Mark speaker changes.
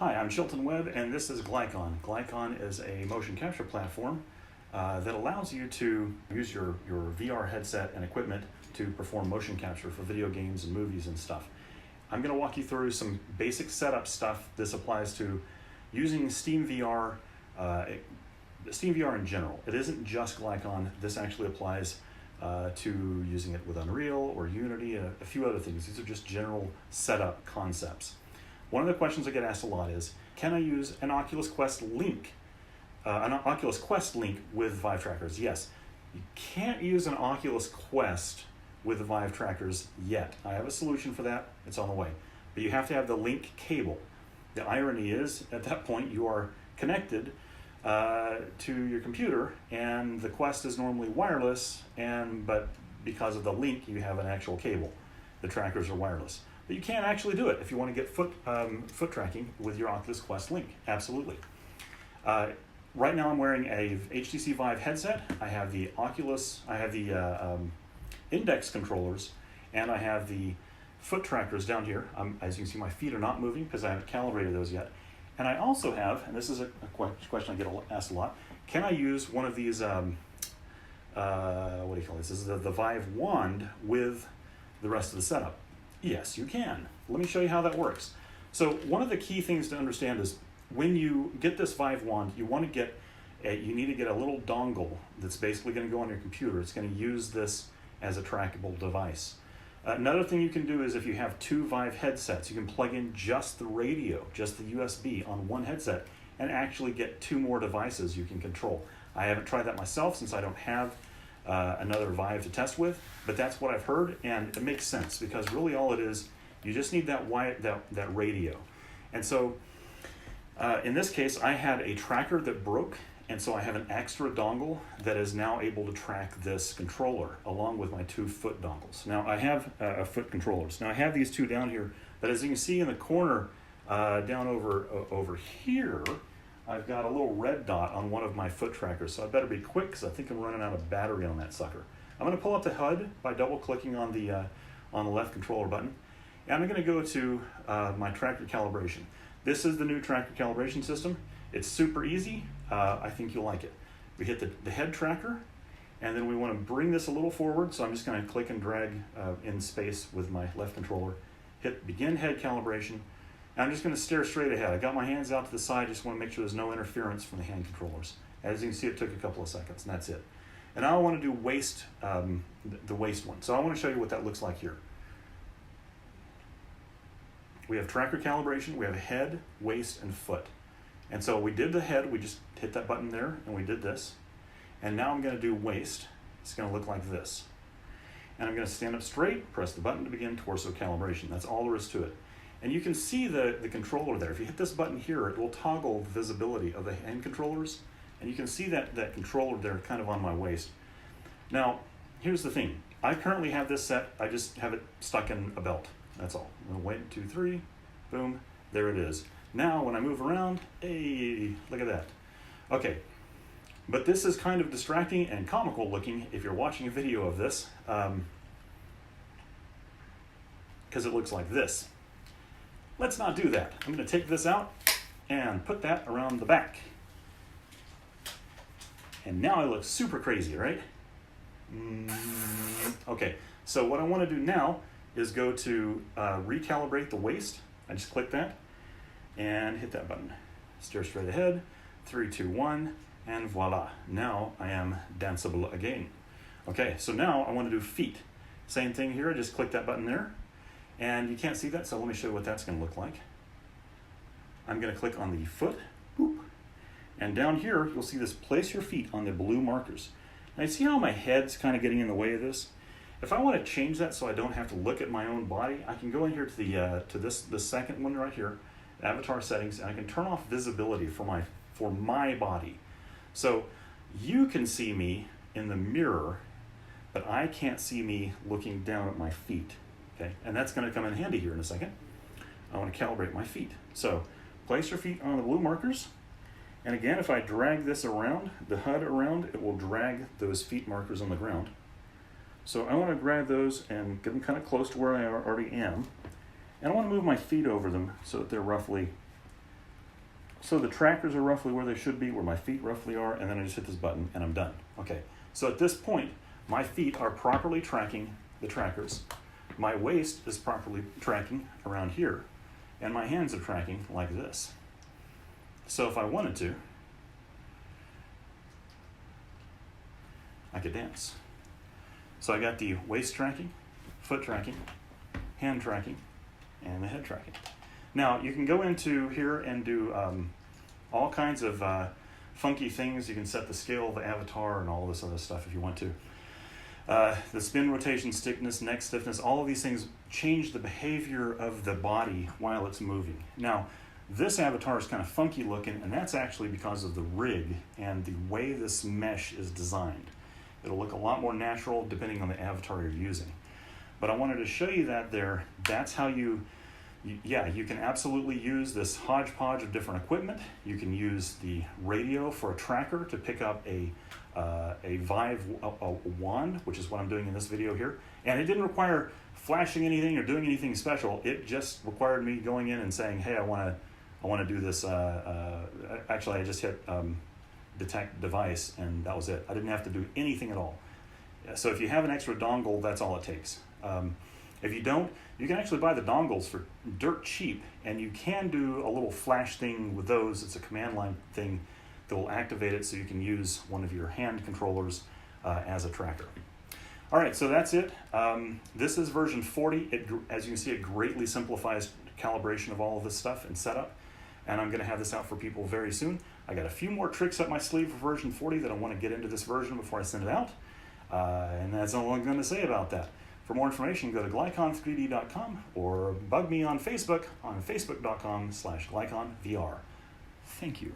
Speaker 1: Hi, I'm Chilton Webb, and this is Glycon. Glycon is a motion capture platform that allows you to use your VR headset and equipment to perform motion capture for video games and movies and stuff. I'm going to walk you through some basic setup stuff. This applies to using SteamVR, SteamVR in general. It isn't just Glycon. This actually applies to using it with Unreal or Unity and a few other things. These are just general setup concepts. One of the questions I get asked a lot is, can I use an Oculus Quest link? An Oculus Quest link with Vive trackers? Yes. You can't use an Oculus Quest with the Vive trackers yet. I have a solution for that. It's on the way. But you have to have the link cable. The irony is, at that point, you are connected to your computer, and the Quest is normally wireless, but because of the link, you have an actual cable. The trackers are wireless. But you can actually do it if you want to get foot tracking with your Oculus Quest link. Absolutely. Right now I'm wearing a HTC Vive headset. I have the Oculus, I have the index controllers, and I have the foot trackers down here. As you can see, my feet are not moving because I haven't calibrated those yet. And I also have, and this is a question I get asked a lot, can I use one of these, what do you call this? This is the Vive Wand with the rest of the setup. Yes, you can. Let me show you how that works. So one of the key things to understand is when you get this Vive Wand, you need to get a little dongle that's basically going to go on your computer. It's going to use this as a trackable device. Another thing you can do is if you have two Vive headsets, you can plug in just the radio, just the USB on one headset, and actually get two more devices you can control. I haven't tried that myself since I don't have another Vive to test with, but that's what I've heard, and it makes sense because really all it is, you just need that radio. And so in this case, I had a tracker that broke, and so I have an extra dongle that is now able to track this controller along with my two foot dongles. Now I have foot controllers. Now I have these two down here, but as you can see in the corner down over here, I've got a little red dot on one of my foot trackers, so I better be quick because I think I'm running out of battery on that sucker. I'm going to pull up the HUD by double-clicking on the left controller button, and I'm going to go to my tracker calibration. This is the new tracker calibration system. It's super easy. I think you'll like it. We hit the head tracker, and then we want to bring this a little forward, so I'm just going to click and drag in space with my left controller, hit begin head calibration. I'm just going to stare straight ahead. I got my hands out to the side, just want to make sure there's no interference from the hand controllers. As you can see, it took a couple of seconds, and that's it. And now I want to do waist, the waist one. So I want to show you what that looks like here. We have tracker calibration, we have head, waist, and foot. And so we did the head, we just hit that button there, and we did this. And now I'm going to do waist. It's going to look like this. And I'm going to stand up straight, press the button to begin torso calibration. That's all there is to it. And you can see the controller there. If you hit this button here, it will toggle the visibility of the hand controllers. And you can see that controller there kind of on my waist. Now, here's the thing. I currently have this set. I just have it stuck in a belt. That's all. I'm going to wait, 2, 3, boom, there it is. Now, when I move around, hey, look at that. Okay, but this is kind of distracting and comical looking if you're watching a video of this, because it looks like this. Let's not do that. I'm going to take this out and put that around the back. And now I look super crazy, right? Okay, so what I want to do now is go to Recalibrate the Waist. I just click that and hit that button. Stare straight ahead, 3, 2, 1, and voila. Now I am danceable again. Okay, so now I want to do feet. Same thing here, I just click that button there. And you can't see that, so let me show you what that's going to look like. I'm going to click on the foot, boop, and down here you'll see this place your feet on the blue markers. Now you see how my head's kind of getting in the way of this? If I want to change that so I don't have to look at my own body, I can go in here to the second one right here, avatar settings, and I can turn off visibility for my body. So you can see me in the mirror, but I can't see me looking down at my feet. Okay, and that's going to come in handy here in a second. I want to calibrate my feet. So place your feet on the blue markers. And again, if I drag this around, the HUD around, it will drag those feet markers on the ground. So I want to grab those and get them kind of close to where I already am. And I want to move my feet over them so that they're roughly So the trackers are roughly where they should be, where my feet roughly are, and then I just hit this button and I'm done. Okay, so at this point, my feet are properly tracking the trackers. My waist is properly tracking around here, and my hands are tracking like this. So if I wanted to, I could dance. So I got the waist tracking, foot tracking, hand tracking, and the head tracking. Now you can go into here and do all kinds of funky things. You can set the scale of the avatar and all this other stuff if you want to. The spin, rotation, stiffness, neck stiffness, all of these things change the behavior of the body while it's moving. Now, this avatar is kind of funky looking, and that's actually because of the rig and the way this mesh is designed. It'll look a lot more natural depending on the avatar you're using. But I wanted to show you that there. That's how you can absolutely use this hodgepodge of different equipment. You can use the radio for a tracker to pick up a Vive Wand, which is what I'm doing in this video here. And it didn't require flashing anything or doing anything special. It just required me going in and saying, hey, I want to do this. Actually, I just hit detect device, and that was it. I didn't have to do anything at all. So if you have an extra dongle, that's all it takes. If you don't, you can actually buy the dongles for dirt cheap, and you can do a little flash thing with those. It's a command line thing that will activate it so you can use one of your hand controllers as a tracker. All right, so that's it. This is version 40. As you can see, it greatly simplifies calibration of all of this stuff and setup, and I'm going to have this out for people very soon. I got a few more tricks up my sleeve for version 40 that I want to get into this version before I send it out, and that's all I'm going to say about that. For more information, go to glycon3d.com or bug me on Facebook on facebook.com/glyconvr. Thank you.